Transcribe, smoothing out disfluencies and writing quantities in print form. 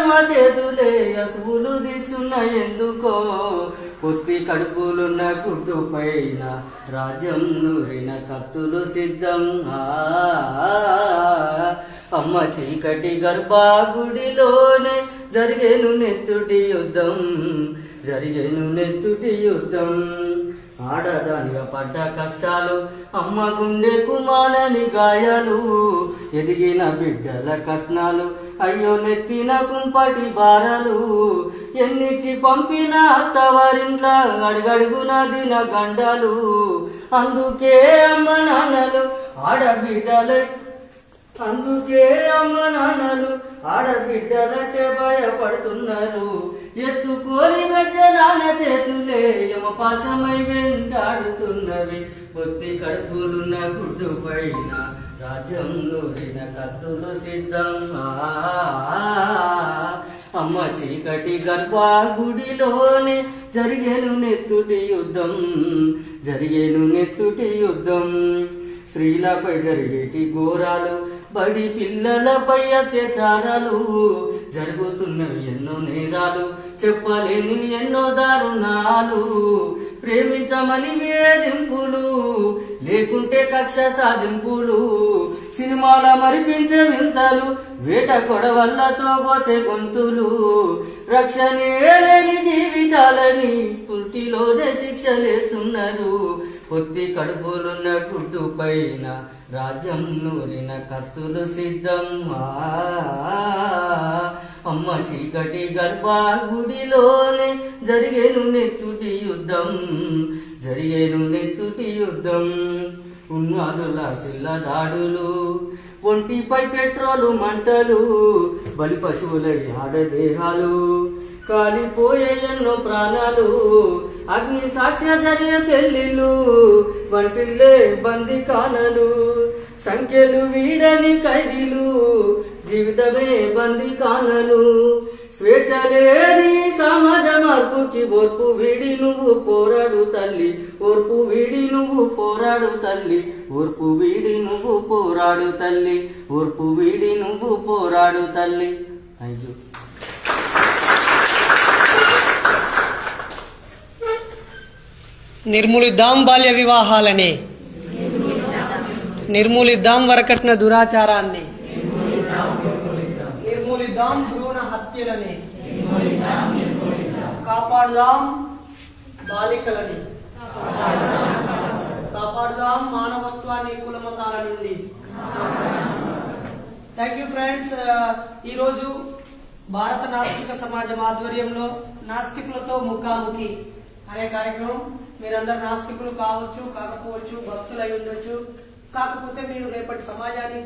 మా చేతులే అసువులు తీస్తున్న ఎందుకో పొత్తి కడుపులున్న గుడ్డు పైన రాజ్యం నూరిన కత్తులు సిద్ధం అమ్మ చీకటి గర్భాగుడిలోనే జరిగేను నెత్తుటి యుద్ధం ఆడదానిగా పడ్డ కష్టాలు అమ్మ గుండెకు మానని గాయాలు ఎదిగిన బిడ్డల కట్నాలు అయ్యో నెత్తిన కుంపటి బారలు ఎన్నిచ్చి పంపిన అత్తవారింట్ల అడుగడుగున దిన గండాలు అందుకే అమ్మ నాన్నలు ఆడబిడ్డలంటే భయపడుతున్నారు ఎత్తుకోని వెచ్చ నాన్న చేతులే యమపాశమై వెంటాడుతున్నవి పొత్తి కడుపులున్న గుడ్డు పైన రాజ్యం నూరిన కత్తులు సిద్ధం అమ్మ చీకటి గర్భాగుడిలోనే జరిగేను నెత్తుటి యుద్ధం స్త్రీలపై జరిగేటి ఘోరాలు బడి పిల్లలపై అత్యాచారాలు జరుగుతున్నవి ఎన్నో నేరాలు చెప్పలేని ఎన్నో దారుణాలు ప్రేమించమని వేధింపులు లేకుంటే కక్ష సాధింపులు సినిమాల మరిపించే వింతలు వేట కొడవళ్లతో కోసే గొంతులు రక్షణే లేని జీవితాలని పుట్టిలోనే శిక్షలేస్తున్నారు పొత్తి కడుపులున్న గుడ్డు పైన రాజ్యం నూరిన కత్తులు సిద్ధం అమ్మ చీకటి గర్భాగుడిలోనే జరిగేను నెత్తుటి యుద్ధం ఉన్మాదుల శిల్ల దాడులు ఒంటిపై పెట్రోలు మంటలు బలి పశువులై ఆడదేహాలు కాలిపోయే ఎన్నో ప్రాణాలు అగ్ని సాక్ష్య జరిగే పెళ్లిలు వంటిల్లే బంది కానలు సంఖ్యలు వీడని ఖైదీలు జీవితమే బంది కానలు స్వేచ్ఛ లేని సమాజ మార్పుకి ఓర్పు వీడి నువ్వు పోరాడు తల్లి థ్యాంక్ యూ. నిర్మూలిద్దాం బాల్య వివాహాలని, నిర్మూలిద్దాం వరకట్న దురాచారాన్ని, నిర్మూలిద్దాం భ్రూణ హత్యలని, కాపాడుదాం బాలికలని, కాపాడుదాం మానవత్వాన్ని కులమతాల నుండి. Thank you friends. ఈరోజు భారత నాస్తిక సమాజం ఆధ్వర్యంలో నాస్తికులతో ముఖాముఖి అనే కార్యక్రమం. మీరందరూ నాస్తికులు కావచ్చు, కాకపోవచ్చు, భక్తులు అయి ఉండొచ్చు, కాకపోతే మీరు రేపటి సమాజాన్ని